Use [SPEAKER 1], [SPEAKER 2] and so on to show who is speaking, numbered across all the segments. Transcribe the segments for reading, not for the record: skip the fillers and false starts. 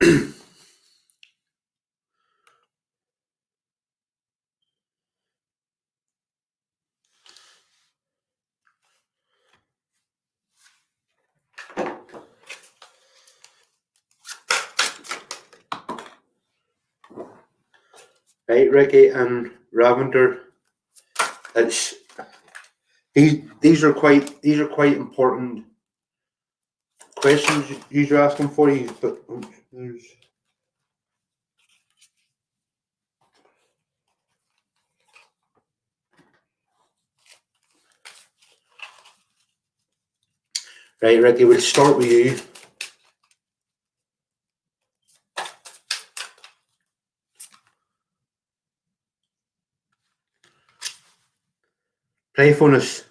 [SPEAKER 1] Right, Ricky and Ravender. It's these are quite important questions you're asking for you, but there's right, Ricky. We'll start with you. Playfulness.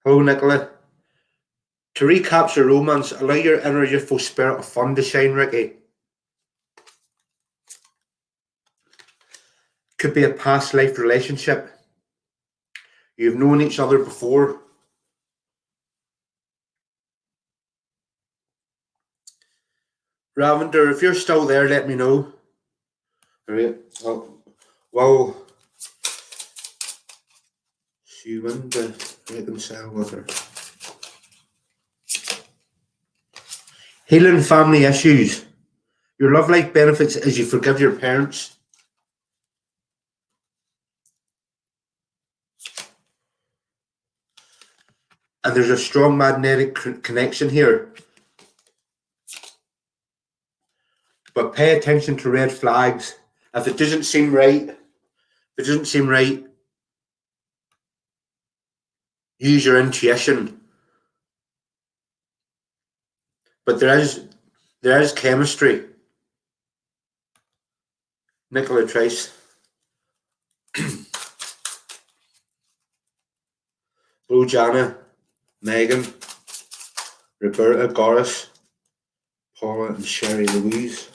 [SPEAKER 1] Hello, Nicola. To recapture romance, allow your inner youthful spirit of fun to shine, Ricky. Could be a past life relationship. You've known each other before. Ravender, if you're still there, let me know. All right. Well, she went to reconcile with her. Healing family issues. Your love life benefits as you forgive your parents. And there's a strong magnetic connection here. But pay attention to red flags. If it doesn't seem right, use your intuition. But there is chemistry. Nicola Trice. Blue Jana, Megan, Roberta, Goris, Paula and Sherry Louise.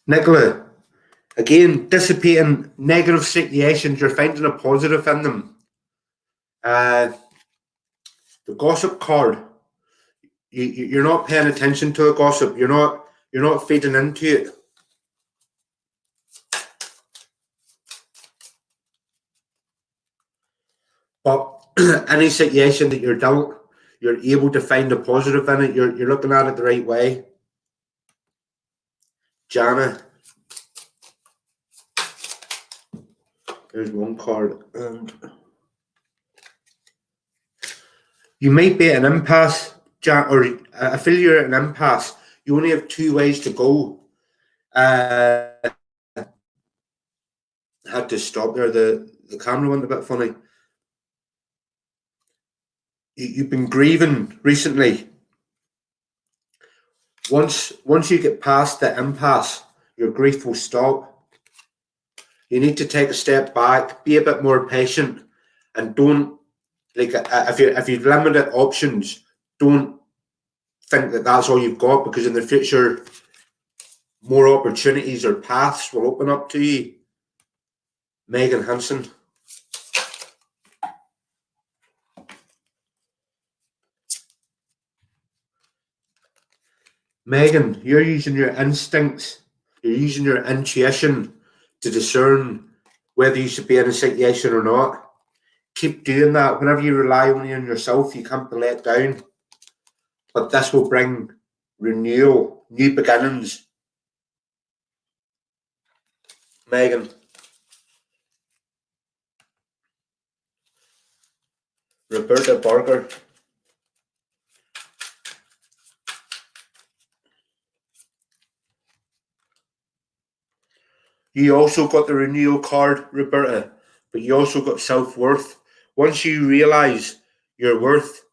[SPEAKER 1] Nicola, again, dissipating negative situations, you're finding a positive in them. The gossip card, you're not paying attention to the gossip. You're not feeding into it. But any situation that you're dealt, you're able to find a positive in it. You're looking at it the right way. Jana. There's one card. And you might be at an impasse, or I feel you're at an impasse. You only have two ways to go. I had to stop there. The camera went a bit funny. You've been grieving recently. Once you get past the impasse, your grief will stop. You need to take a step back, be a bit more patient, and don't, like, if you've limited options, don't think that that's all you've got, because in the future more opportunities or paths will open up to you. Megan Hansen. Megan, you're using your instincts, you're using your intuition to discern whether you should be in a situation or not. Keep doing that. Whenever you rely only on yourself, you can't be let down. But this will bring renewal, new beginnings. Megan. Roberta Barker. You also got the renewal card, Roberta, but you also got self-worth. Once you realise your worth,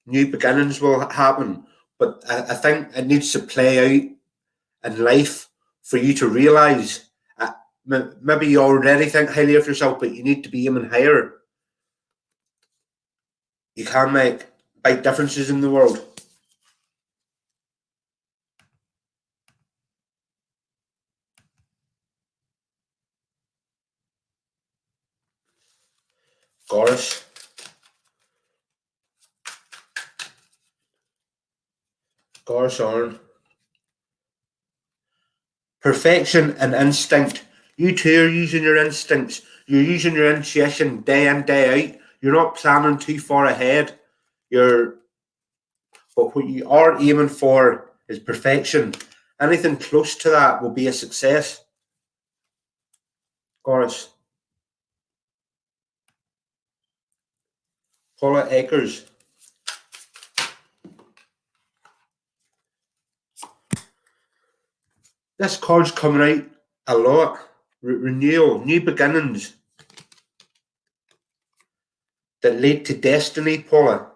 [SPEAKER 1] new beginnings will happen. But I think it needs to play out in life for you to realise. Maybe you already think highly of yourself, but you need to be aiming higher. You can make big differences in the world. Goris. Scorsarn. Perfection and instinct. You too are using your instincts. You're using your intuition day in, day out. You're not planning too far ahead. But what you are aiming for is perfection. Anything close to that will be a success. Goris. Paula Akers. This card's coming out a lot. Renewal, new beginnings that lead to destiny, Paula.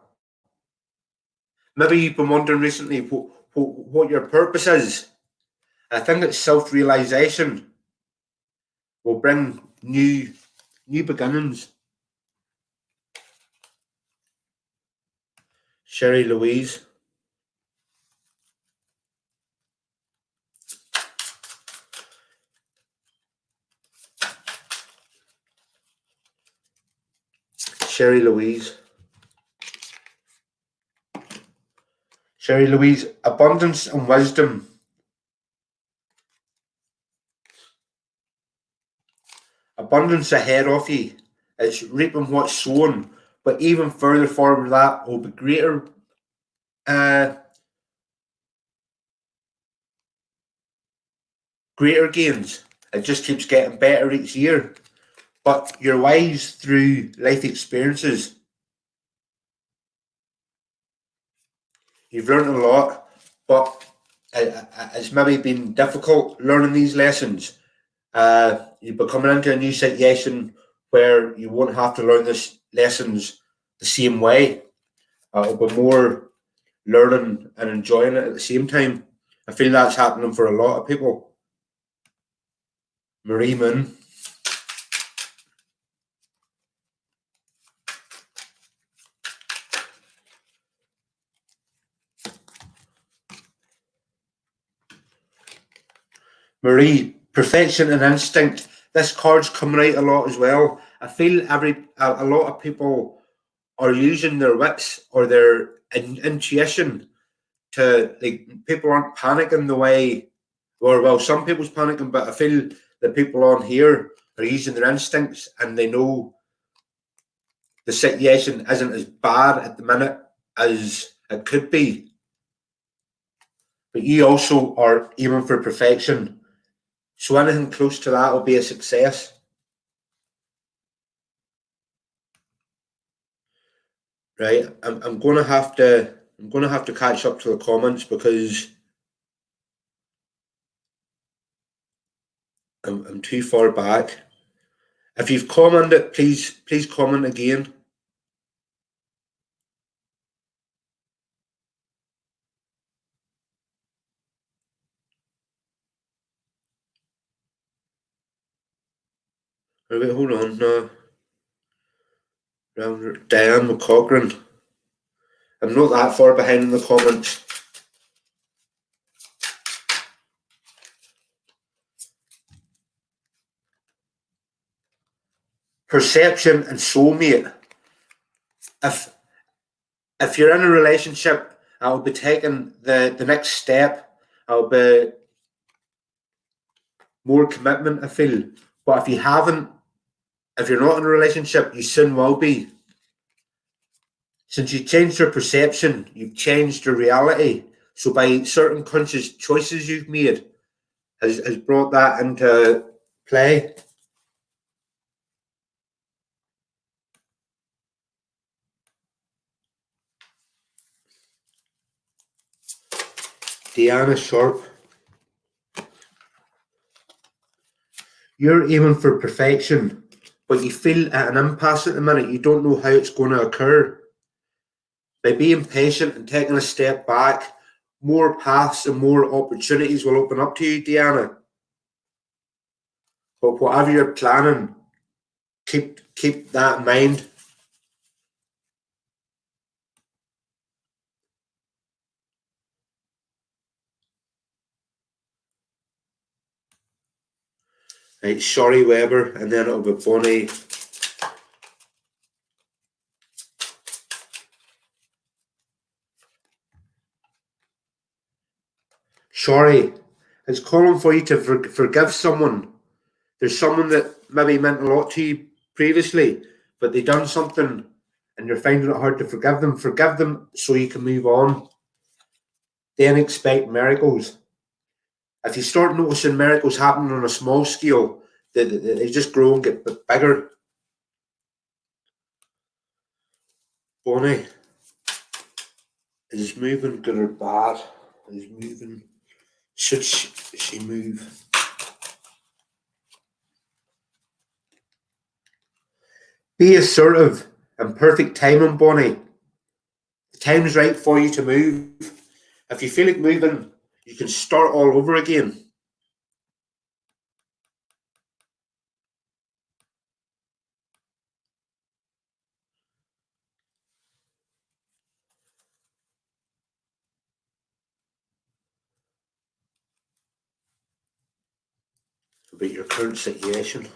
[SPEAKER 1] Maybe you've been wondering recently what your purpose is. I think it's self-realization will bring new beginnings. Sherry Louise. Sherry Louise. Sherry Louise, abundance and wisdom. Abundance ahead of you. It's reaping what's sown. But even further forward that will be greater gains. It just keeps getting better each year. But you're wise through life experiences. You've learned a lot, but it's maybe been difficult learning these lessons. You're coming into a new situation where you won't have to learn these lessons the same way. It'll be more learning and enjoying it at the same time. I feel that's happening for a lot of people. Marie Moon. Marie, perfection and instinct. This card's coming out a lot as well. I feel a lot of people are using their wits or their intuition to, like, people aren't panicking the way, or well, some people's panicking, but I feel the people on here are using their instincts and they know the situation isn't as bad at the minute as it could be. But you also are aiming for perfection. So anything close to that will be a success. Right, I'm gonna have to catch up to the comments because I'm too far back. If you've commented, please comment again. Wait, hold on now. Diane McCochran. I'm not that far behind in the comments. Perception and soulmate. If you're in a relationship, I'll be taking the next step. I'll be more commitment, I feel. But if you're not in a relationship, you soon will be. Since you changed your perception, you've changed your reality. So by certain conscious choices you've made has brought that into play. Deanna Sharp. You're aiming for perfection, but you feel at an impasse at the minute. You don't know how it's going to occur. By being patient and taking a step back, more paths and more opportunities will open up to you, Deanna. But whatever you're planning, keep that in mind. Right, Shari Weber, and then it'll be Bonnie. Sorry. It's calling for you to forgive someone. There's someone that maybe meant a lot to you previously, but they done something and you're finding it hard to forgive them. Forgive them so you can move on. Then expect miracles. If you start noticing miracles happening on a small scale, they just grow and get bigger. Bonnie, is moving good or bad? Is moving. Should she move? Be assertive and perfect timing, Bonnie. The time's right for you to move. If you feel like moving, you can start all over again. About your current situation.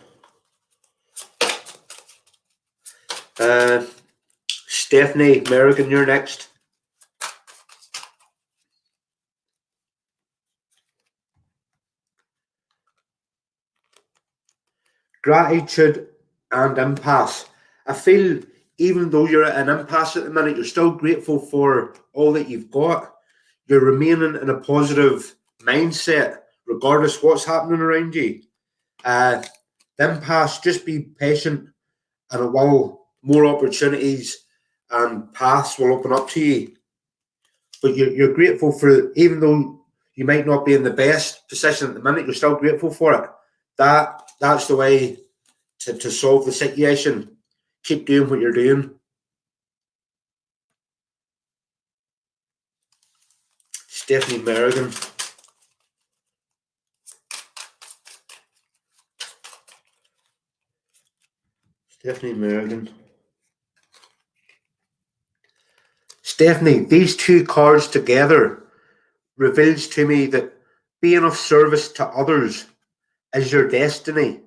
[SPEAKER 1] Stephanie Merrigan, you're next. Gratitude and impasse. I feel even though you're at an impasse at the minute, you're still grateful for all that you've got. You're remaining in a positive mindset, regardless what's happening around you. The impasse, just be patient and it will, more opportunities and paths will open up to you. But you're grateful for, even though you might not be in the best position at the minute, you're still grateful for it. That's the way to solve the situation. Keep doing what you're doing. Stephanie Merrigan. Stephanie Merrigan. Stephanie, these two cards together reveals to me that being of service to others is your destiny.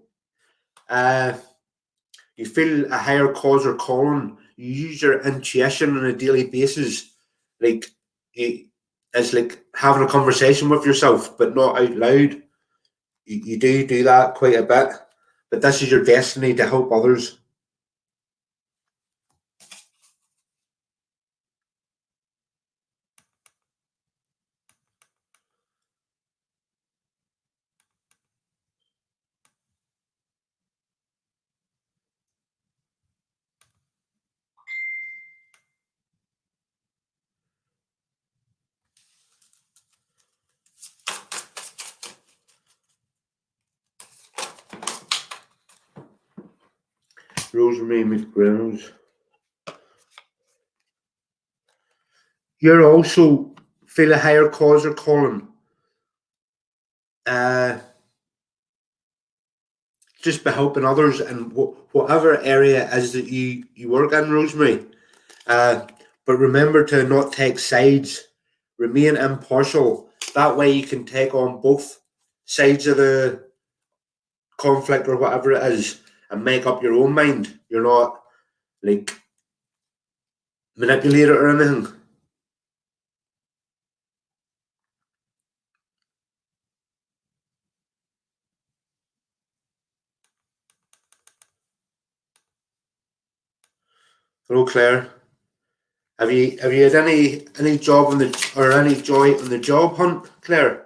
[SPEAKER 1] You feel a higher cause or calling. You use your intuition on a daily basis. Like it's like having a conversation with yourself, but not out loud. You do that quite a bit. But this is your destiny to help others. Rosemary McReynolds. You're also feel a higher cause or calling. Just by helping others in whatever area it is that you work in, Rosemary. But remember to not take sides. Remain impartial. That way you can take on both sides of the conflict or whatever it is and make up your own mind. You're not like manipulated or anything. Hello, Claire. Have you had any job on the or any joy on the job hunt, Claire?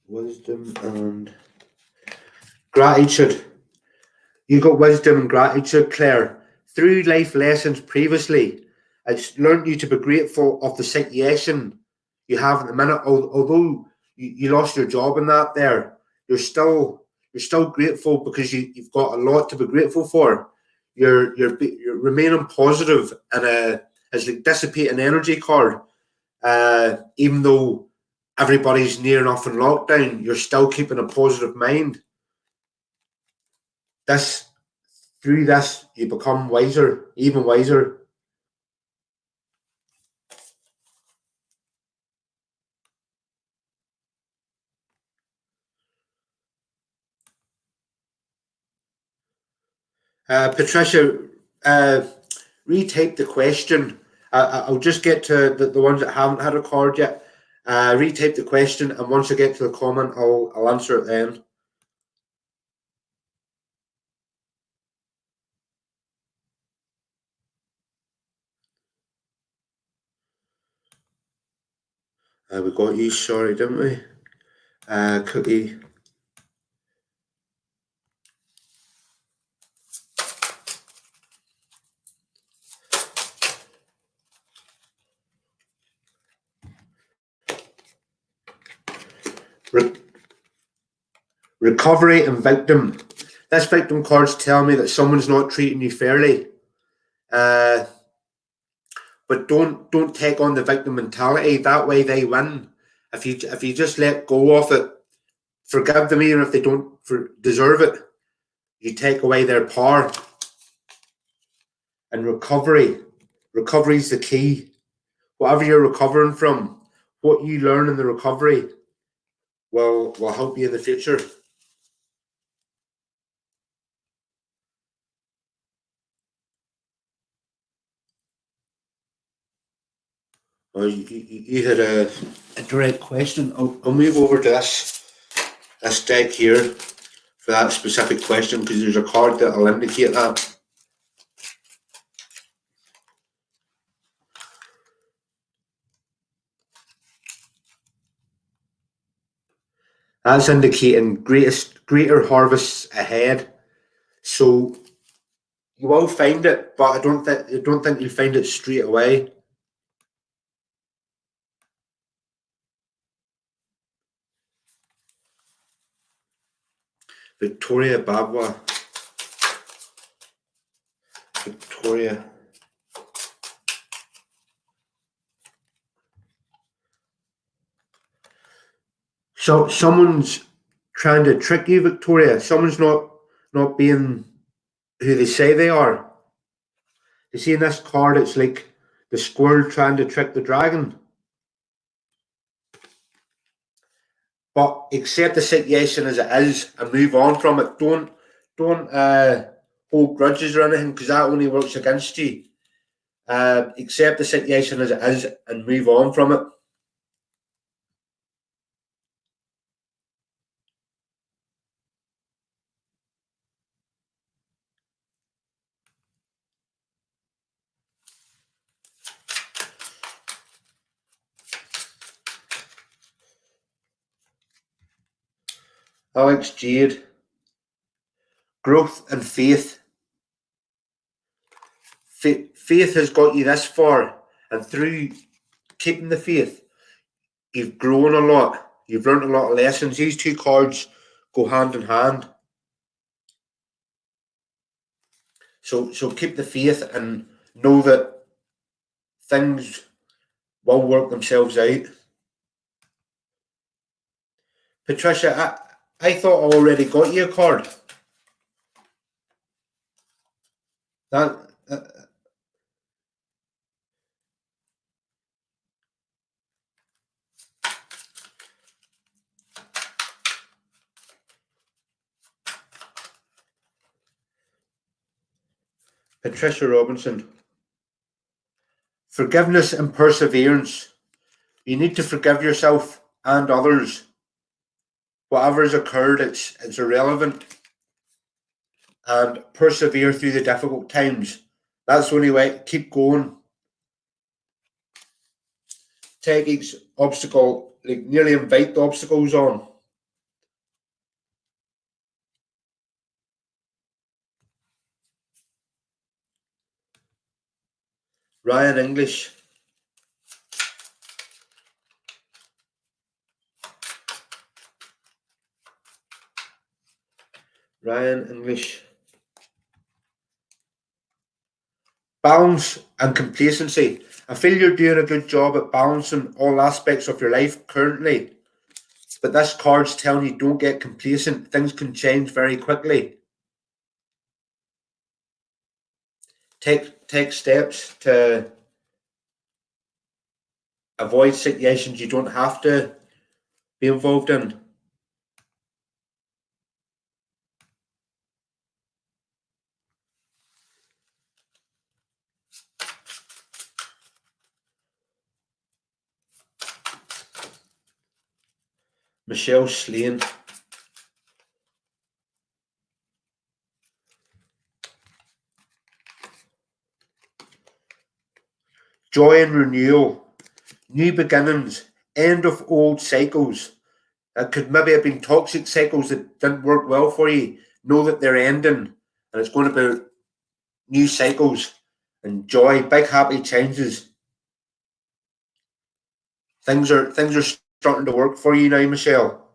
[SPEAKER 1] Wisdom and gratitude. You got wisdom and gratitude, Claire. Through life lessons previously, it's learned you to be grateful of the situation you have at the minute. Although you lost your job in that there, you're still grateful because you've got a lot to be grateful for. You're remaining positive and it's like dissipating energy card. Even though everybody's near enough in lockdown, you're still keeping a positive mind. This Through this you become wiser, even wiser. Patricia, retype the question. I'll just get to the ones that haven't had a card yet. Retype the question, and once I get to the comment, I'll answer it then. We got you, sorry, didn't we? Cookie. Recovery and victim. This victim card's telling me that someone's not treating you fairly. But don't take on the victim mentality. That way they win. If you just let go of it, forgive them even if they don't deserve it. You take away their power. And recovery is the key. Whatever you're recovering from, what you learn in the recovery will help you in the future. Well, you had a direct question. I'll move over to this deck here for that specific question, because there's a card that will indicate that. That's indicating greater harvests ahead. So you will find it, but I don't think you'll find it straight away. Victoria Babwa. Victoria. So someone's trying to trick you, Victoria. Someone's not being who they say they are. You see in this card, it's like the squirrel trying to trick the dragon. But accept the situation as it is and move on from it. Don't hold grudges or anything, because that only works against you. Accept the situation as it is and move on from it. Alex Jade. Growth and faith. Faith has got you this far, and through keeping the faith, you've grown a lot. You've learned a lot of lessons. These two cards go hand in hand. So keep the faith and know that things will work themselves out. Patricia, I thought I already got you a card. That Patricia Robinson. Forgiveness and perseverance. You need to forgive yourself and others. Whatever has occurred, it's irrelevant. And persevere through the difficult times. That's the only way. Keep going. Take each obstacle, like nearly invite the obstacles on. Ryan English. Ryan English. Balance and complacency. I feel you're doing a good job at balancing all aspects of your life currently. But this card's telling you don't get complacent. Things can change very quickly. Take steps to avoid situations you don't have to be involved in. Michelle Slane. Joy and renewal, new beginnings, end of old cycles. It could maybe have been toxic cycles that didn't work well for you. Know that they're ending, and it's going to be new cycles and joy, big happy changes. Things are starting to work for you now, Michelle.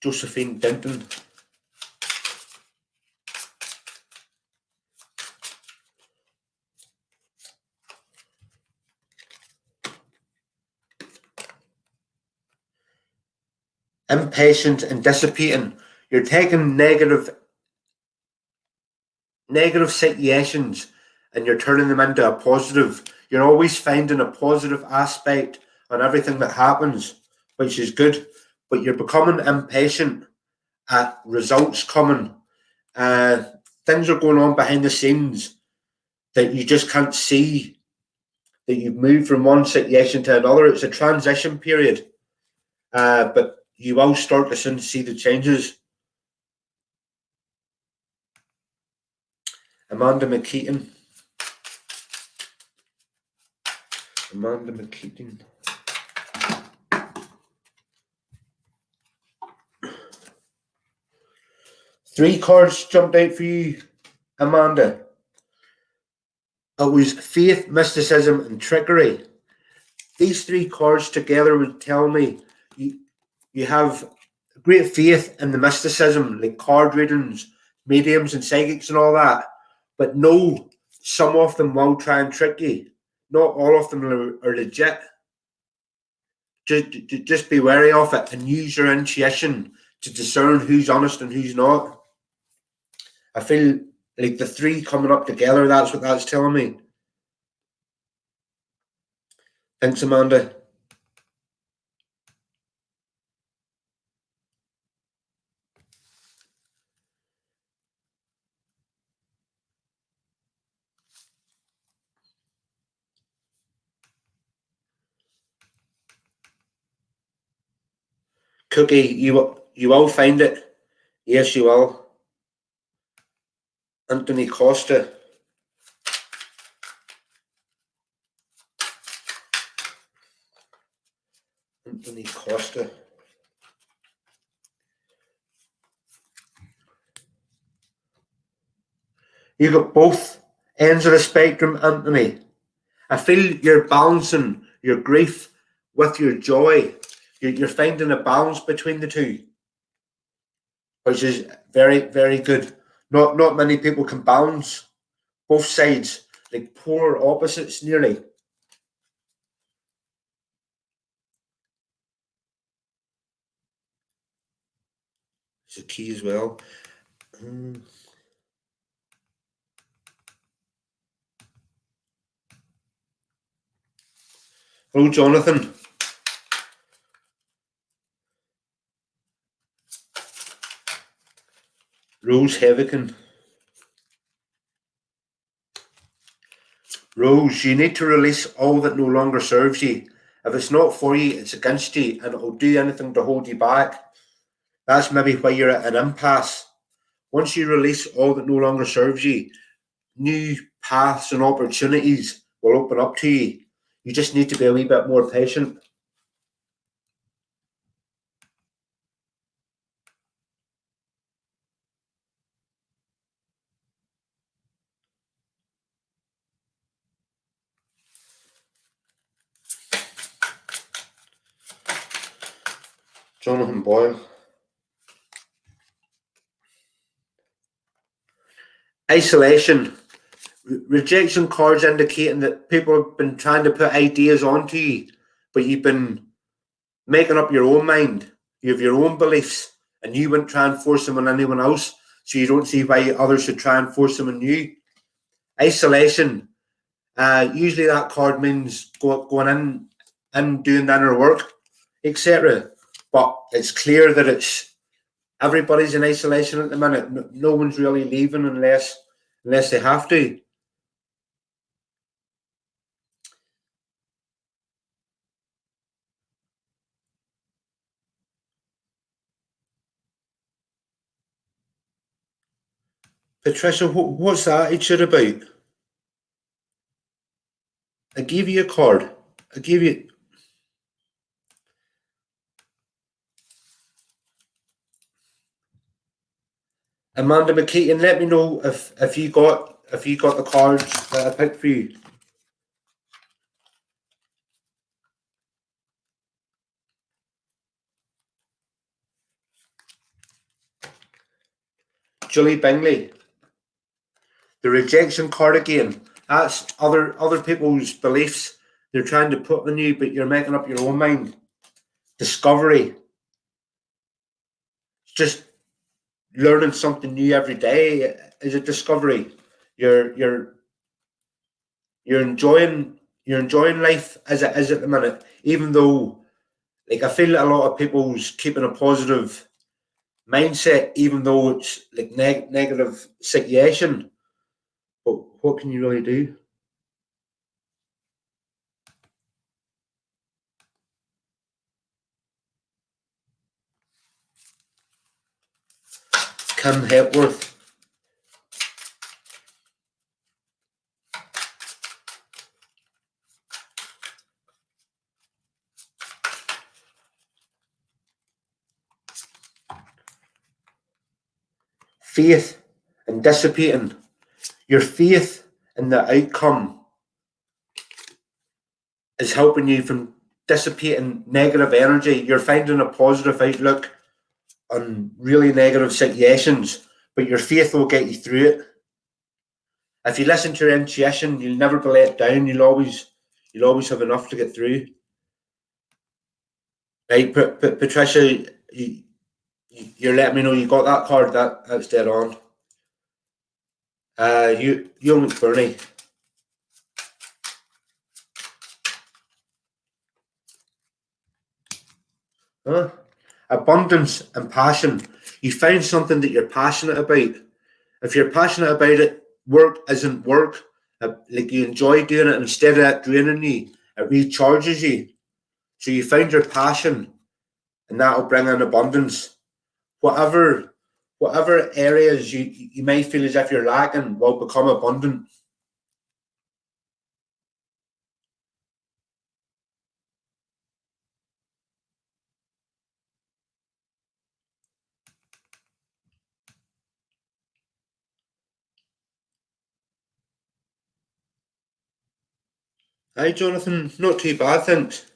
[SPEAKER 1] Josephine Denton. Impatient and dissipating. You're taking negative situations and you're turning them into a positive. You're always finding a positive aspect on everything that happens, which is good. But you're becoming impatient at results coming. Things are going on behind the scenes that you just can't see, that you've moved from one situation to another. It's a transition period. But you will start to soon see the changes. Amanda McKeaton. Amanda McKeaton. Three cards jumped out for you, Amanda. It was faith, mysticism, and trickery. These three cards together would tell me you have great faith in the mysticism, like card readings, mediums, and psychics, and all that. But no, some of them will try and trick you. Not all of them are legit. Just be wary of it and use your intuition to discern who's honest and who's not. I feel like the three coming up together, that's what that's telling me. Thanks, Amanda. Cookie, you will find it. Yes, you will. Anthony Costa. Anthony Costa. You got both ends of the spectrum, Anthony. I feel you're balancing your grief with your joy. You're finding a balance between the two, which is very, very good. Not many people can balance both sides, like polar opposites nearly. It's a key as well. Hello, Jonathan. Rose Hevican. Rose, you need to release all that no longer serves you. If it's not for you, it's against you, and it'll do anything to hold you back. That's maybe why you're at an impasse. Once you release all that no longer serves you, new paths and opportunities will open up to you. You just need to be a wee bit more patient. Jonathan Boyle. Isolation. Rejection cards indicating that people have been trying to put ideas onto you, but you've been making up your own mind. You have your own beliefs, and you wouldn't try and force them on anyone else, so you don't see why others should try and force them on you. Isolation. Usually that card means going in and doing the inner work, etc. But it's clear that it's everybody's in isolation at the minute. No one's really leaving unless they have to. Patricia, what's that attitude about? I gave you a card. I gave you... Amanda McKeaton, let me know if you got the cards that I picked for you. Julie Bingley. The rejection card again. That's other people's beliefs they're trying to put on you, but you're making up your own mind. Discovery. It's just learning something new every day is a discovery. You're enjoying life as it is at the minute, even though, like, I feel a lot of people's keeping a positive mindset, even though it's like negative situation. But what can you really do? Kim Hepworth. Faith and dissipating. Your faith in the outcome is helping you from dissipating negative energy. You're finding a positive outlook on really negative situations, but your faith will get you through it. If you listen to your intuition, you'll never be let down. You'll always have enough to get through. Right, Patricia, you're letting me know you got that card. That's dead on. You McBurney. Huh? Abundance and passion. You find something that you're passionate about. If you're passionate about it, work isn't work. Like, you enjoy doing it, instead of it draining you, it recharges you. So you find your passion, and that'll bring in abundance. Whatever areas you may feel as if you're lacking will become abundant. Hi, Jonathan. Not too bad, thanks.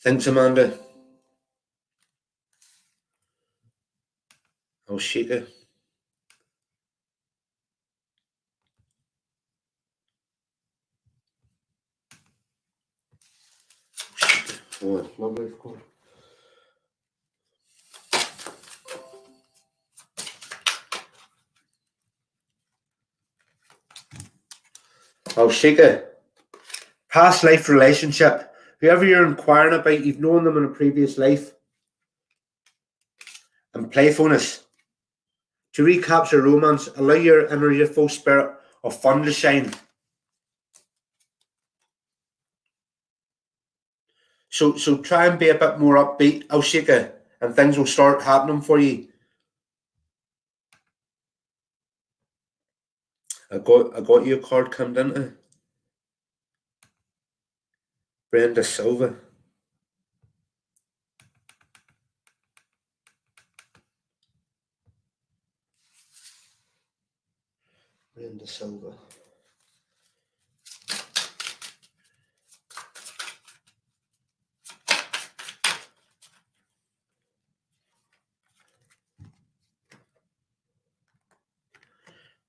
[SPEAKER 1] Thanks, Amanda. I'll shake it. Oh, lovely. I'll shake it. Past life relationship. Whoever you're inquiring about, you've known them in a previous life. And playfulness. To recapture romance, allow your inner youthful spirit of fun to shine. So try and be a bit more upbeat, Alshika, and things will start happening for you. I got you a card come into Brenda Silva. Brenda Silva.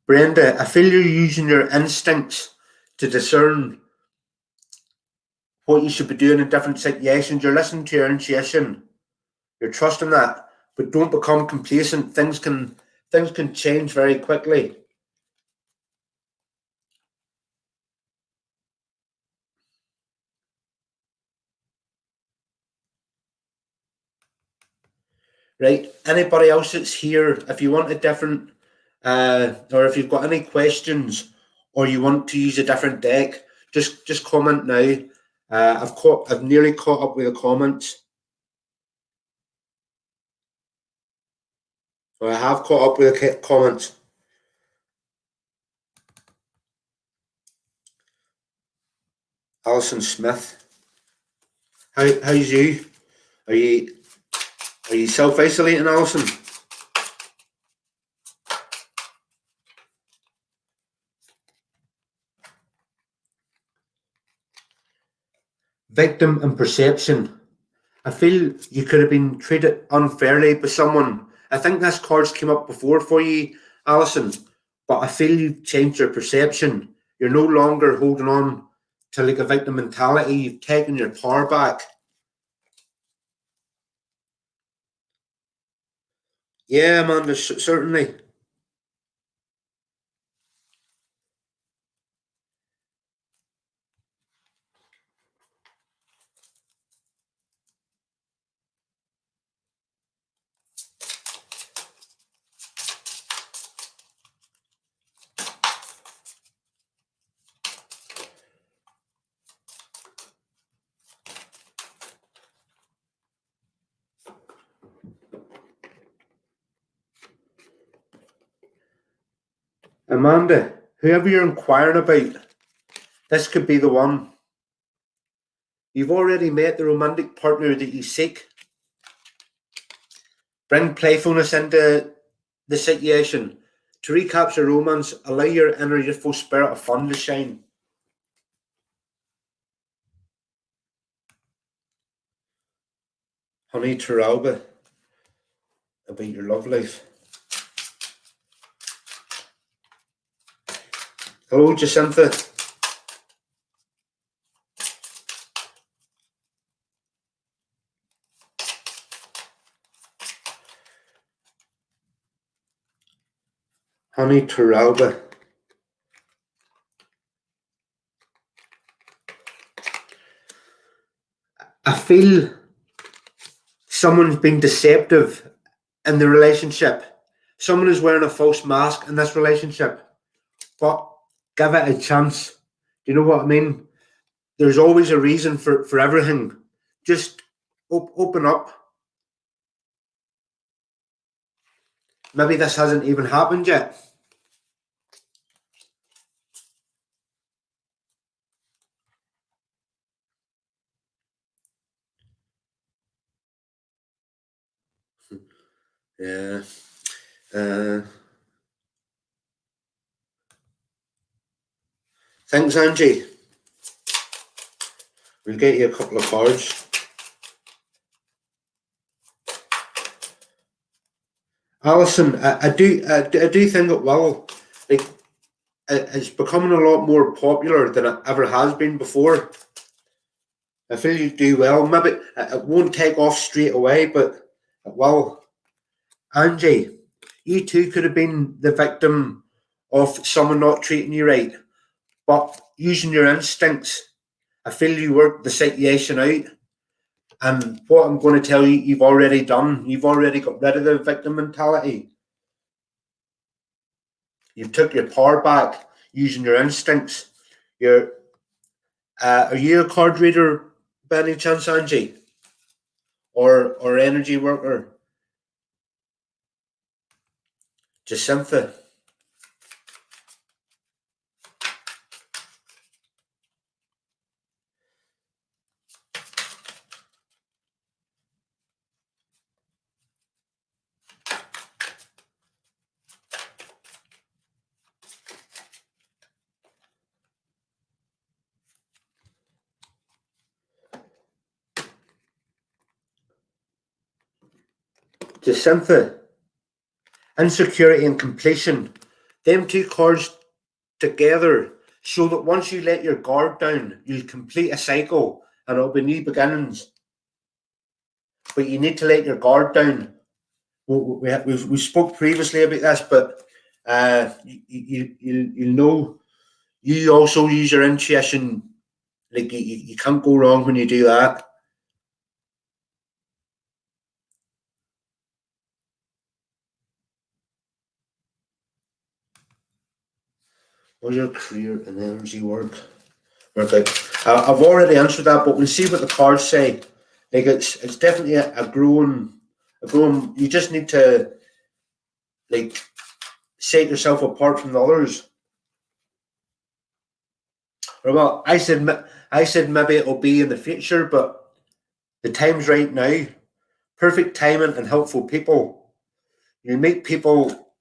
[SPEAKER 1] Brenda, I feel you're using your instincts to discern what you should be doing in different situations. You're listening to your intuition. You're trusting that, but don't become complacent. Things can change very quickly. Right? Anybody else that's here, if you want a different, or if you've got any questions, or you want to use a different deck, just comment now. I've nearly caught up with the comments. I have caught up with the comments. Alison Smith. How's you? Are you self-isolating, Alison? Victim and perception. I feel you could have been treated unfairly by someone. I think this cards came up before for you, Alison, but I feel you've changed your perception. You're no longer holding on to like a victim mentality. You've taken your power back. Yeah, Amanda, certainly. Amanda, whoever you're inquiring about, this could be the one. You've already met the romantic partner that you seek. Bring playfulness into the situation. To recapture romance, allow your inner youthful spirit of fun to shine. Honey Turalba, about your love life. Hello, Jacinta. Honey Turalba. I feel someone's been deceptive in the relationship. Someone is wearing a false mask in this relationship. But give it a chance. Do you know what I mean? There's always a reason for everything. Just open up. Maybe this hasn't even happened yet. Yeah. Thanks, Angie. We'll get you a couple of cards. Alison, I do think it will. Like, it's becoming a lot more popular than it ever has been before. I feel you do well. Maybe it won't take off straight away, but it will. Angie, you too could have been the victim of someone not treating you right, but using your instincts. I feel you worked the situation out. And what I'm going to tell you, you've already done. You've already got rid of the victim mentality. You've took your power back using your instincts. Are you a card reader by any chance, Angie? Or energy worker? Jacinta. Jacinta. Insecurity and completion. Them two cards together show that once you let your guard down, you'll complete a cycle and it'll be new beginnings. But you need to let your guard down. We spoke previously about this, but you know, you also use your intuition. Like you can't go wrong when you do that. What's your career and energy work? Okay, I've already answered that, but we'll see what the cards say. Like it's definitely a growing. You just need to like set yourself apart from the others. Or well, I said maybe it'll be in the future, but the time's right now. Perfect timing and helpful people. You meet people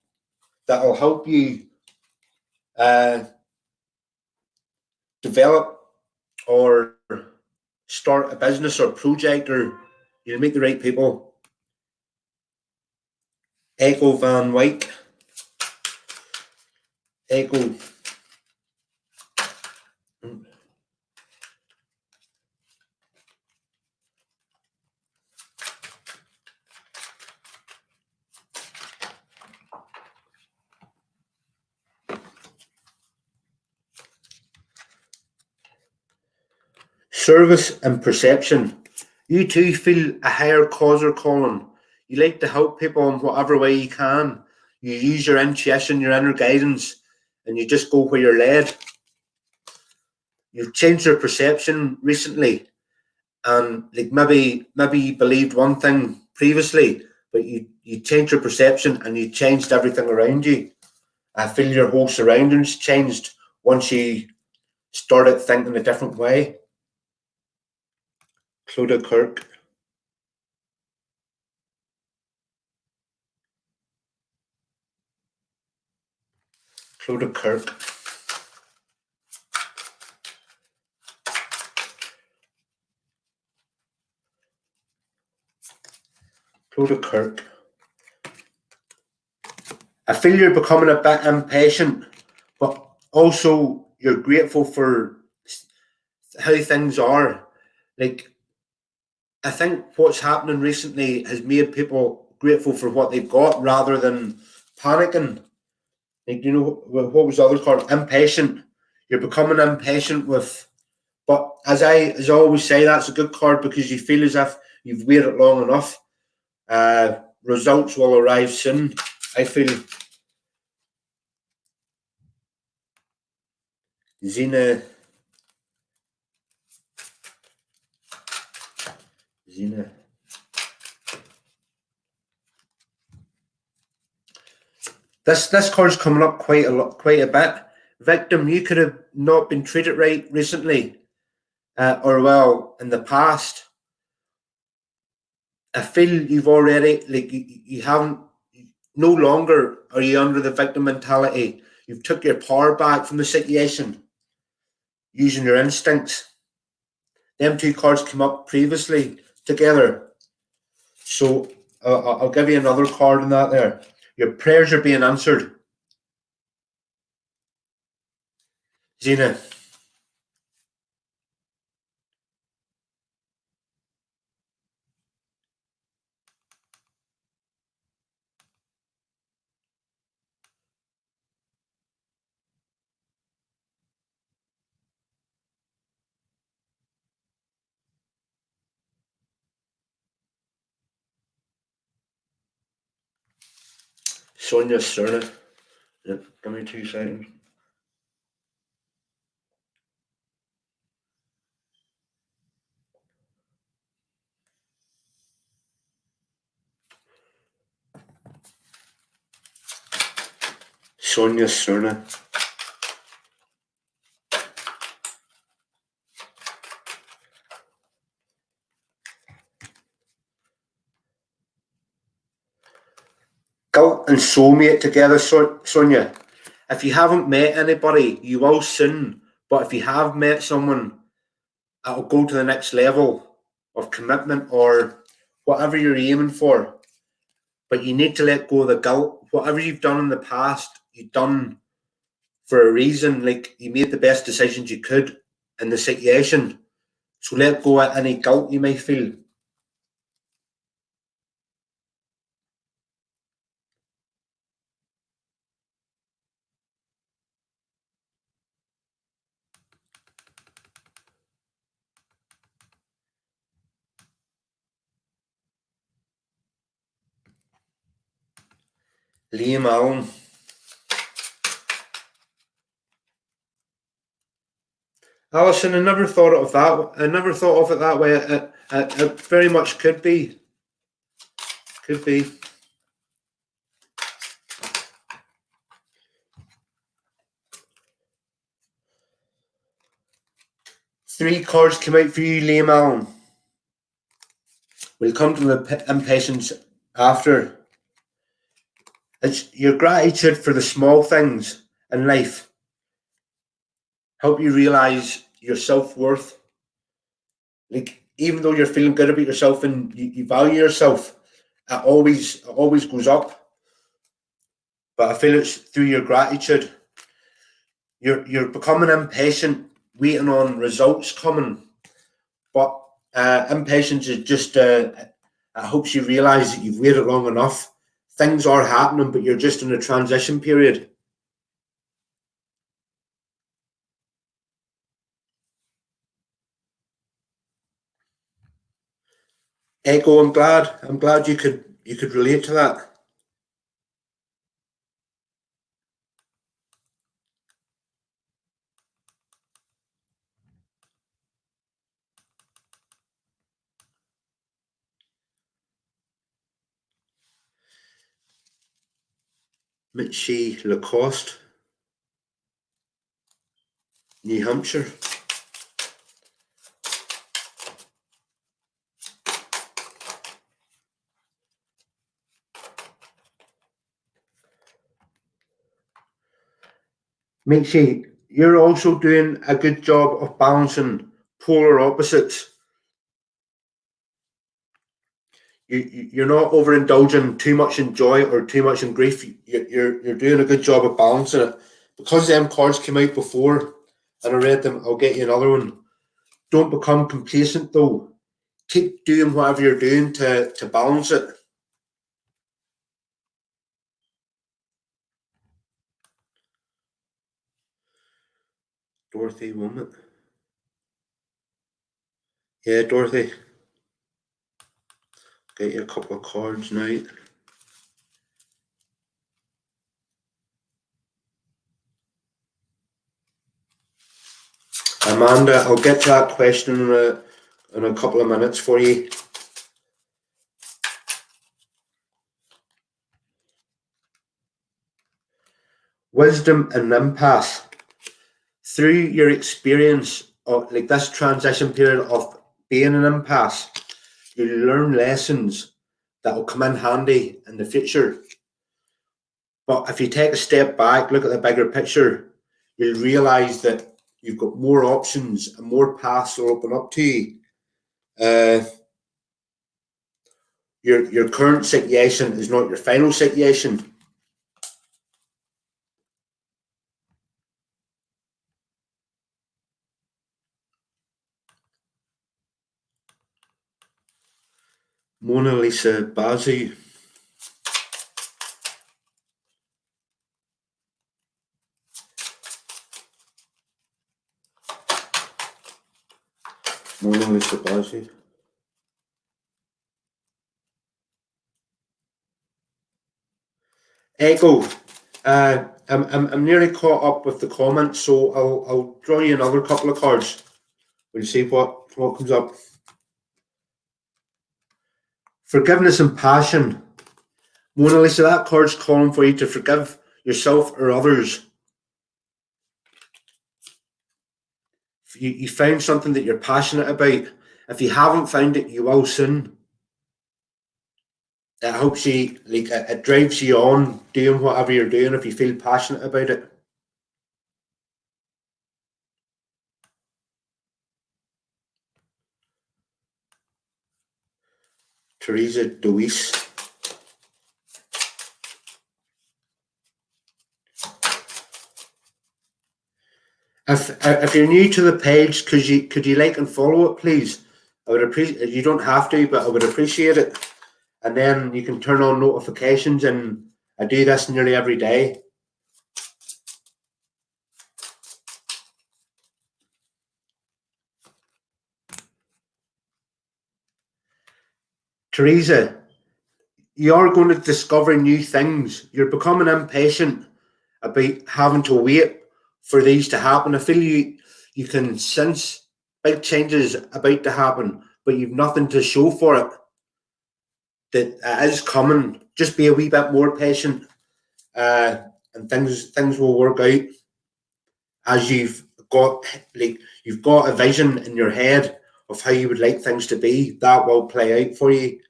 [SPEAKER 1] that will help you uh, develop or start a business or project, or you'll meet the right people. Echo Van Wyk. Echo. Service and perception. You too feel a higher cause or calling. You like to help people in whatever way you can. You use your intuition, your inner guidance, and you just go where you're led. You've changed your perception recently, and like maybe you believed one thing previously, but you changed your perception and you changed everything around you. I feel your whole surroundings changed once you started thinking a different way. Clodagh Kirk. Clodagh Kirk. Clodagh Kirk. I feel you're becoming a bit impatient, but also you're grateful for how things are. Like, I think what's happening recently has made people grateful for what they've got rather than panicking. Like, you know, what was the other card? Impatient. You're becoming impatient with, but as I always say, that's a good card because you feel as if you've waited long enough. Results will arrive soon. I feel. Zena. This card's coming up quite a bit. Victim, you could have not been treated right recently, or well in the past. I feel you've already you haven't. No longer are you under the victim mentality. You've took your power back from the situation, using your instincts. Them two cards came up previously together, so I'll give you another card in that there. Your prayers are being answered. Zena. Sonia Cerna. Yep, give me 2 seconds. Sonia Cerna. Guilt and soulmate together, Sonia. If you haven't met anybody, you will soon. But if you have met someone, it'll go to the next level of commitment or whatever you're aiming for. But you need to let go of the guilt. Whatever you've done in the past, you've done for a reason. Like, you made the best decisions you could in the situation. So let go of any guilt you may feel. Liam Allen. Alison, I never thought of that. I never thought of it that way. It very much could be. Could be. 3 cards came out for you, Liam Allen. We'll come to the impatience after. It's your gratitude for the small things in life. Help you realise your self-worth. Like, even though you're feeling good about yourself and you value yourself, it always goes up. But I feel it's through your gratitude. You're becoming impatient, waiting on results coming. But impatience is just it helps you realise that you've waited long enough. Things are happening, but you're just in a transition period. Echo, I'm glad you could relate to that. Mitchie Lacoste, New Hampshire. Mitchie, you're also doing a good job of balancing polar opposites. You're not overindulging too much in joy or too much in grief. You're doing a good job of balancing it. Because them cards came out before and I read them, I'll get you another one. Don't become complacent though. Keep doing whatever you're doing to balance it. Dorothy Woman. Yeah, Dorothy. Get you a couple of cards now. Amanda, I'll get to that question in a couple of minutes for you. Wisdom and impasse. Through your experience of like this transition period of being an impasse, you learn lessons that will come in handy in the future. But if you take a step back, look at the bigger picture, you'll realise that you've got more options and more paths will open up to you. Your current situation is not your final situation. Mona Lisa Bazzi. Mona Lisa Bazzi. Echo. I'm nearly caught up with the comments, so I'll draw you another couple of cards. We'll see what comes up. Forgiveness and passion. Mona Lisa, that card's calling for you to forgive yourself or others. If you found something that you're passionate about. If you haven't found it, you will soon. It helps you, like it drives you on doing whatever you're doing if you feel passionate about it. Teresa Deweese. If you're new to the page, could you like and follow it, please? I would appreciate. You don't have to, but I would appreciate it. And then you can turn on notifications, and I do this nearly every day. Teresa, you are going to discover new things. You're becoming impatient about having to wait for these to happen. I feel you can sense big changes about to happen, but you've nothing to show for it. That it is coming. Just be a wee bit more patient, and things will work out as you've got. Like you've got a vision in your head of how you would like things to be, that will play out for you.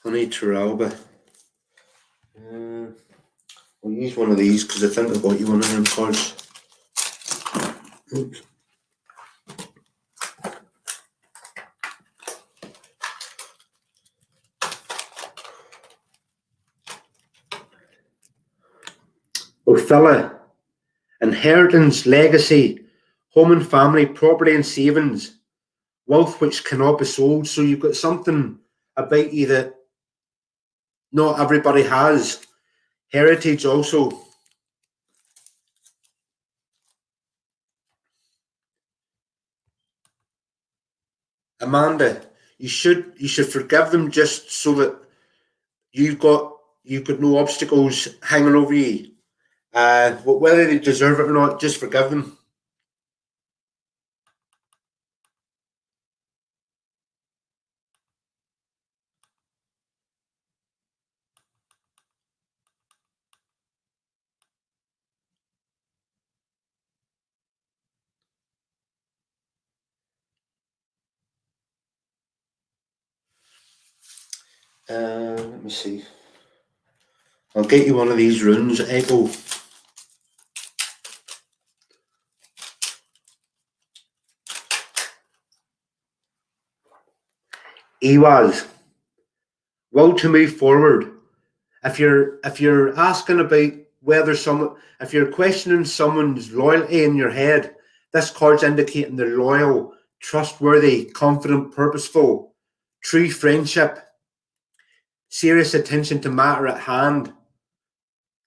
[SPEAKER 1] Honey Taralba. I'll use one of these because I think I got you one of them cards. Oops. Ophila. Inheritance, legacy, home and family, property and savings, wealth which cannot be sold. So you've got something about you that not everybody has. Heritage also. Amanda, you should forgive them just so that you've got no obstacles hanging over you. Whether they deserve it or not, just forgive them. Let me see. I'll get you one of these runes, Echo. Ewaz. Will to move forward. If you're asking about whether if you're questioning someone's loyalty in your head, this card's indicating they're loyal, trustworthy, confident, purposeful, true friendship, serious attention to matter at hand,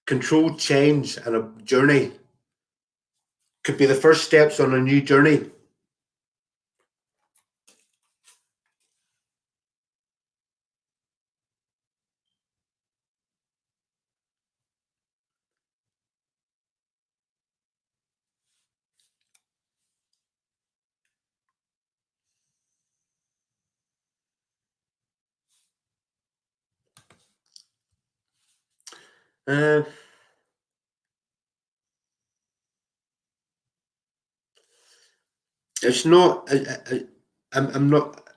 [SPEAKER 1] controlled change, and a journey. Could be the first steps on a new journey. It's not. I'm not.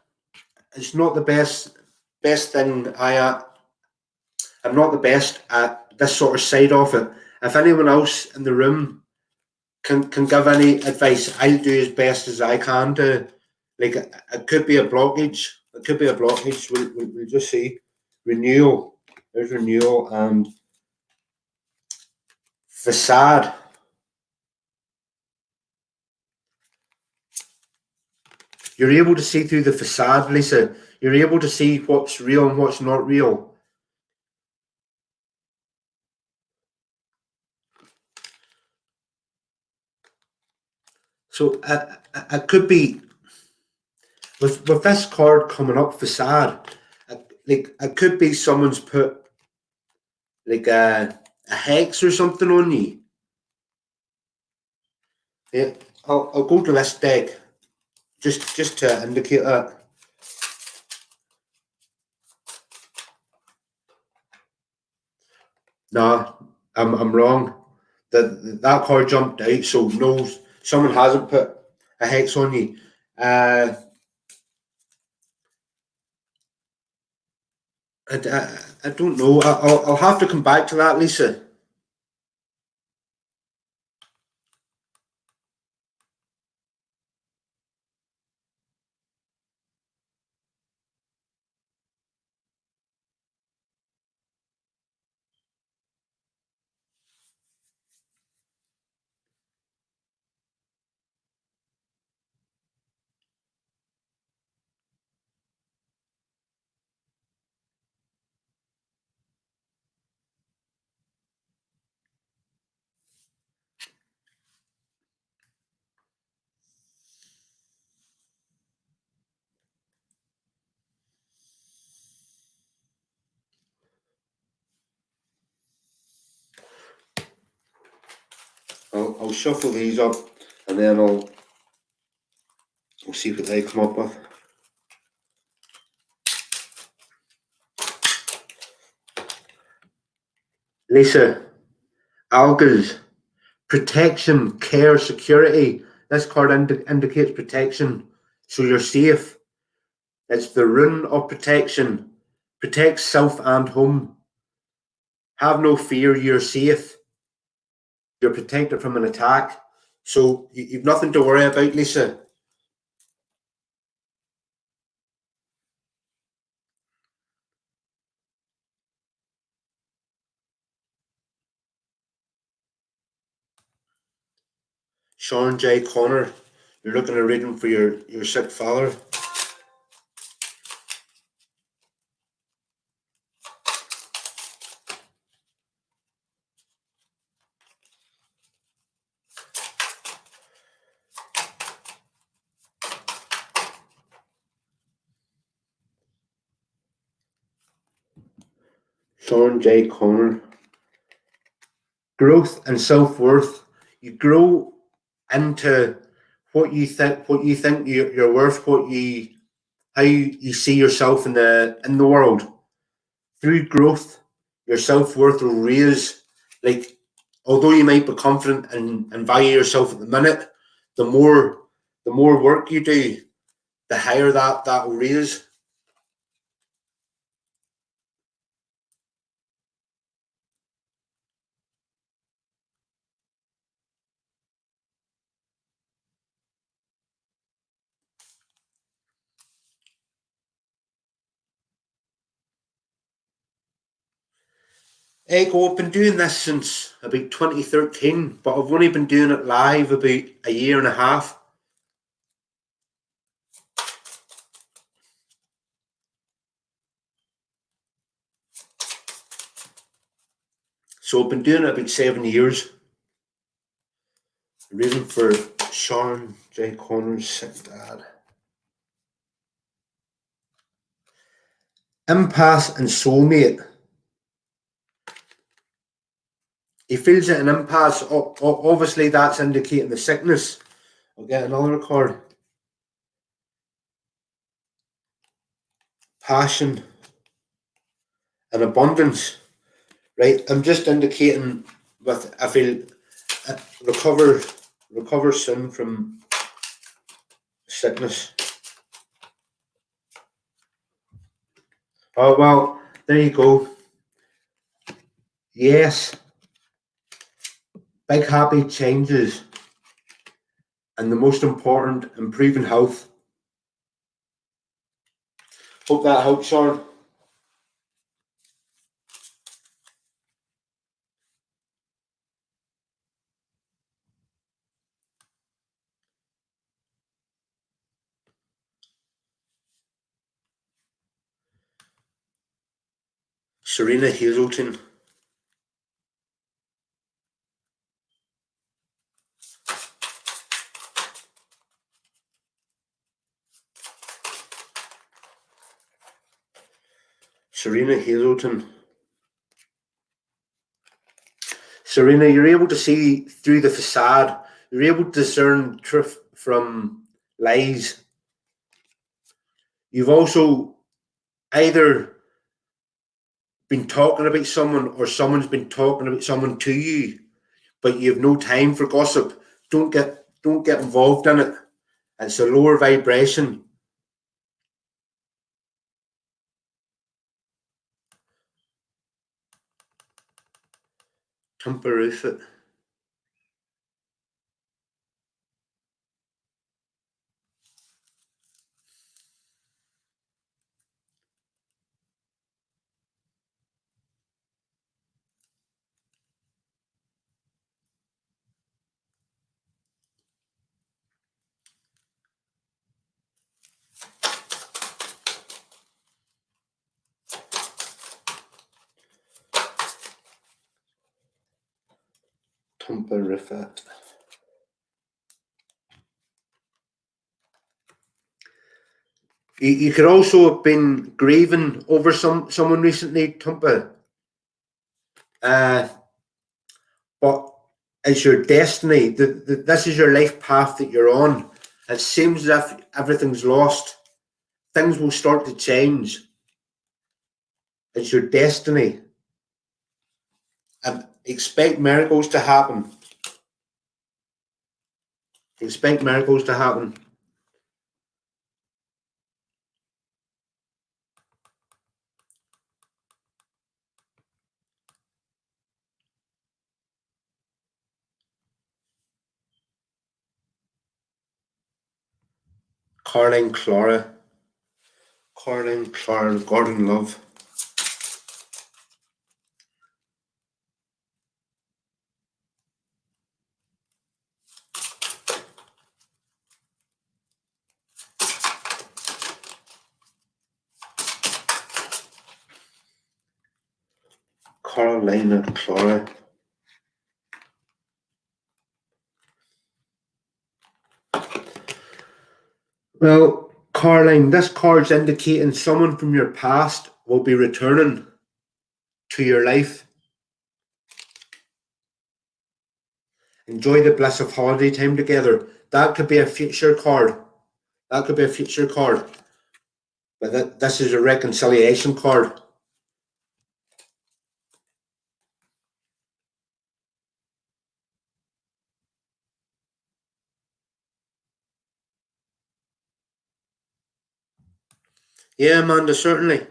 [SPEAKER 1] It's not the best thing. I'm not the best at this sort of side of it. If anyone else in the room can give any advice, I'll do as best as I can to. Like it could be a blockage. It could be a blockage. We'll just see. Renewal. There's renewal and facade. You're able to see through the facade, Lisa. You're able to see what's real and what's not real. So it could be with this card coming up, facade. Like it could be someone's put like a hex or something on you. Yeah, I'll go to this deck just to indicate that. No, I'm wrong. That card jumped out, so no, someone hasn't put a hex on you. I don't know. I'll have to come back to that, Lisa. I'll shuffle these up and then I'll see what they come up with. Lisa, algas, protection, care, security. This card indicates protection, so you're safe. It's the rune of protection. Protect self and home. Have no fear, you're safe. You're protected from an attack. So you've nothing to worry about, Lisa. Sean J. Connor, you're looking at reading for your sick father. Sean J. Connor. Growth and self-worth. You grow into what you think you're worth, how you see yourself in the world. Through growth, your self-worth will raise. Like, although you might be confident and value yourself at the minute, the more work you do, the higher that will raise. Ego, I've been doing this since about 2013, but I've only been doing it live about a year and a half. So I've been doing it about 7 years. Reading for Sean J. Connor's sick dad. Impasse and soulmate. He feels at an impasse. Obviously, that's indicating the sickness. I'll get another card. Passion and abundance. Right, I'm just indicating with I feel recover soon from sickness. Oh well, there you go. Yes, big happy changes, and the most important, improving health. Hope that helps, Sean. Serena Hazelton. Serena Hazelton. Serena, you're able to see through the facade. You're able to discern truth from lies. You've also either been talking about someone or someone's been talking about someone to you, but you have no time for gossip. Don't get involved in it. It's a lower vibration. Tamperoof it. Tamperoof it. You could also have been grieving over someone recently, Tumpa. But it's your destiny. This is your life path that you're on. It seems as if everything's lost. Things will start to change. It's your destiny. Expect miracles to happen. Expect miracles to happen. Caroline Clara. Caroline Clara Gordon Love. Carolina Clara. Well, Caroline, this card's indicating someone from your past will be returning to your life. Enjoy the bliss of holiday time together. That could be a future card. That could be a future card. But this is a reconciliation card. Yeah, Amanda, certainly.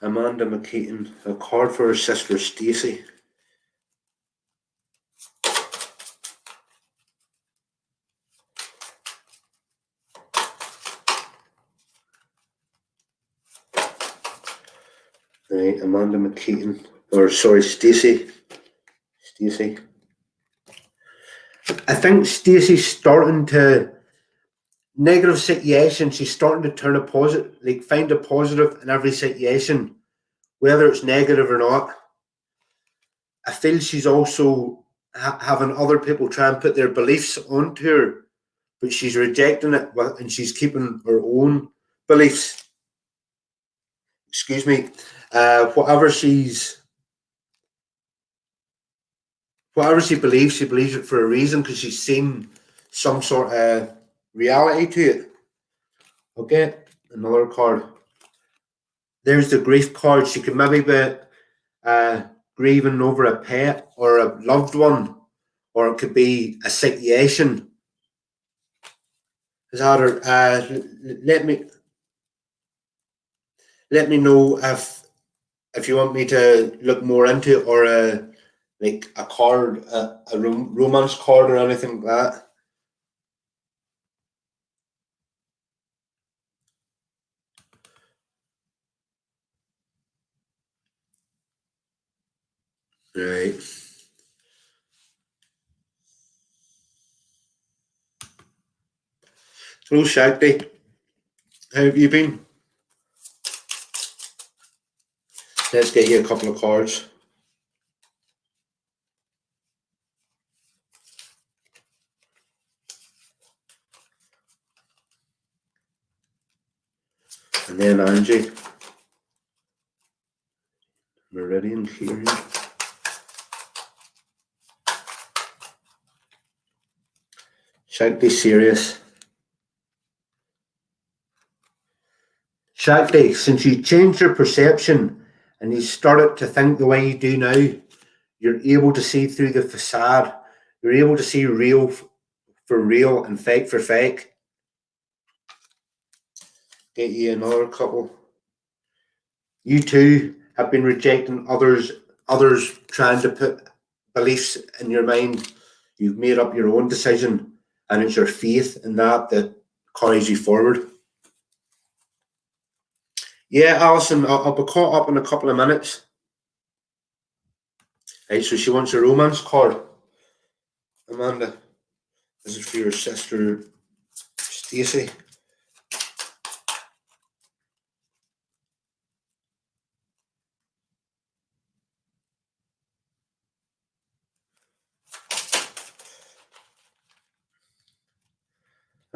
[SPEAKER 1] Amanda McKeaton, a card for her sister Stacey. Right, Amanda McKeaton, or sorry, Stacey. Stacey. I think Stacey's starting to negative situation. She's starting to turn a positive, like find a positive in every situation, whether it's negative or not. I feel she's also having other people try and put their beliefs onto her, but she's rejecting it and she's keeping her own beliefs. Excuse me. Whatever she believes it for a reason because she's seen some sort of reality to it. Okay, another card. There's the grief card. She could maybe be grieving over a pet or a loved one, or it could be a situation. Is that her? Let me know if you want me to look more into it, or like a card, a romance card or anything like that. Right. Hello, Shaggy. How have you been? Let's get you a couple of cards. And then Angie. Meridian clearing. Shaggy serious. Shaggy, since you changed your perception and you started to think the way you do now, you're able to see through the facade. You're able to see real for real and fake for fake. Get you another couple. You too have been rejecting others trying to put beliefs in your mind. You've made up your own decision, and it's your faith in that carries you forward. Yeah, Alison, I'll be caught up in a couple of minutes. Right, so she wants a romance card. Amanda, this is for your sister Stacey.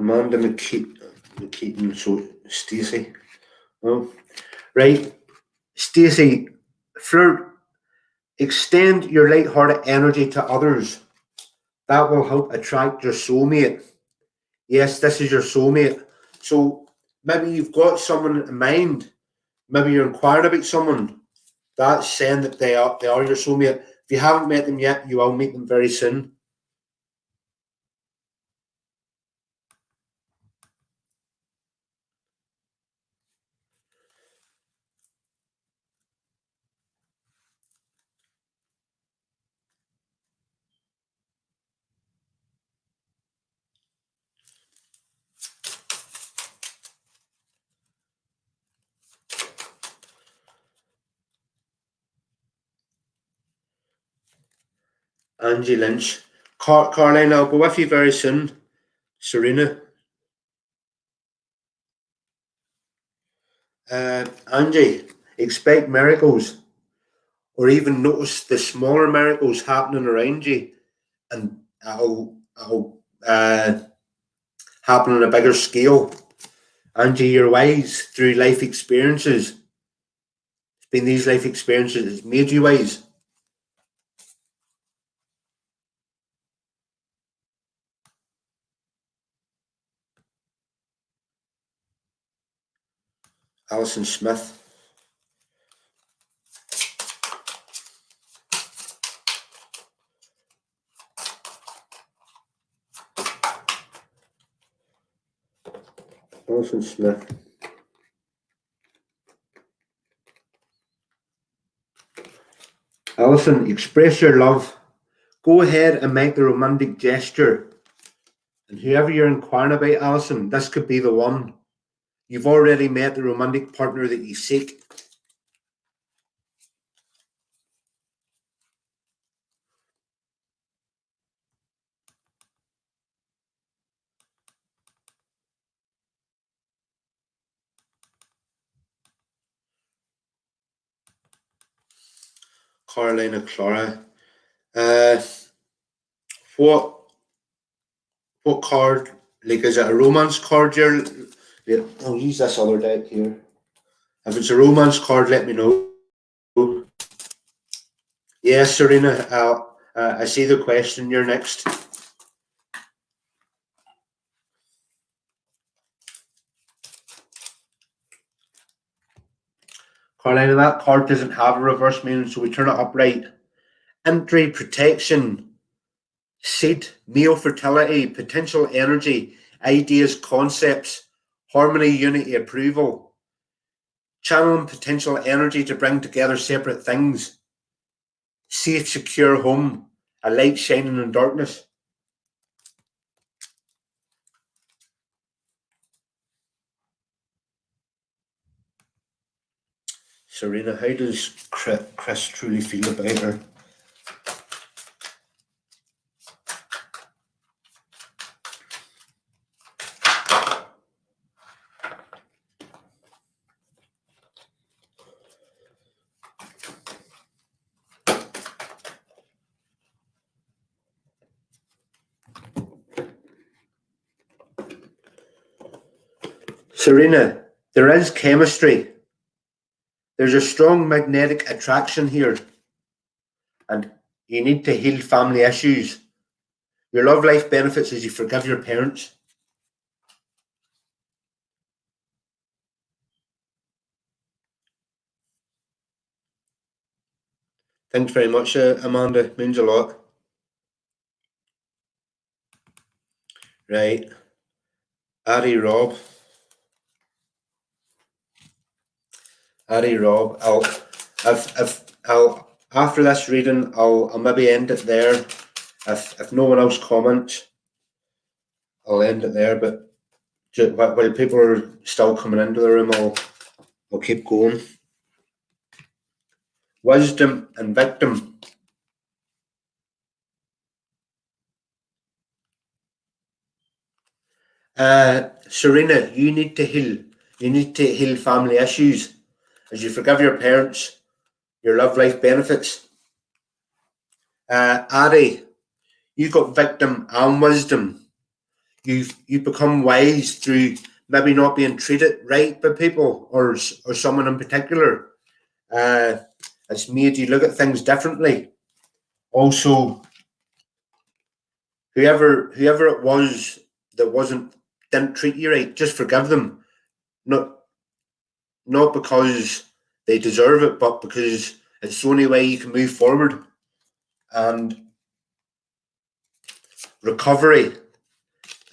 [SPEAKER 1] Amanda McKeaton, so Stacey. Well, right. Stacey, flirt. Extend your light-hearted energy to others. That will help attract your soulmate. Yes, this is your soulmate. So maybe you've got someone in mind. Maybe you're inquiring about someone. That's saying that they are your soulmate. If you haven't met them yet, you will meet them very soon. Angie Lynch. Caroline, I'll go with you very soon. Serena. Angie, expect miracles, or even notice the smaller miracles happening around you, and it'll happen on a bigger scale. Angie, you're wise through life experiences. It's been these life experiences that's made you wise. Alison Smith. Alison Smith. Alison, express your love. Go ahead and make the romantic gesture. And whoever you're inquiring about, Alison, this could be the one. You've already met the romantic partner that you seek. Carolina Clara. What card? Like, is it a romance card? I'll use this other deck here. If it's a romance card, let me know. Yes, Serena. I see the question. You're next. Carolina, that card doesn't have a reverse meaning, so we turn it upright. Entry, protection, seed, male fertility, potential energy, ideas, concepts, harmony, unity, approval. Channeling potential energy to bring together separate things. Safe, secure home, a light shining in darkness. Serena, how does Chris truly feel about her? Serena, there is chemistry. There's a strong magnetic attraction here, and you need to heal family issues. Your love life benefits as you forgive your parents. Thanks very much, Amanda. Means a lot. Right. Addy Rob. I'll after this reading, I'll maybe end it there. If no one else comments, I'll end it there. But while people are still coming into the room, I'll keep going. Wisdom and victim. Serena, you need to heal. You need to heal family issues. As you forgive your parents, your love life benefits. Ari, you got victim and wisdom. you become wise through maybe not being treated right by people or someone in particular. It's made you look at things differently. Also, whoever it was that didn't treat you right, just forgive them. Not not because they deserve it, but because it's the only way you can move forward. And recovery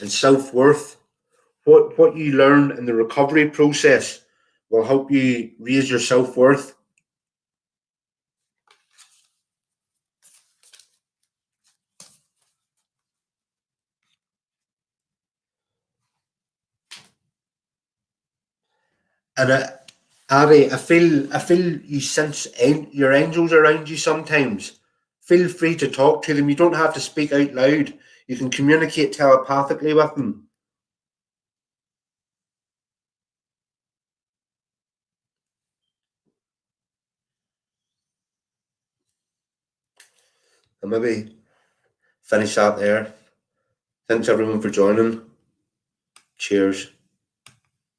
[SPEAKER 1] and self-worth, what you learn in the recovery process will help you raise your self-worth. And Ari, I feel you sense your angels around you sometimes. Feel free to talk to them. You don't have to speak out loud. You can communicate telepathically with them. And maybe finish that there. Thanks everyone for joining. Cheers.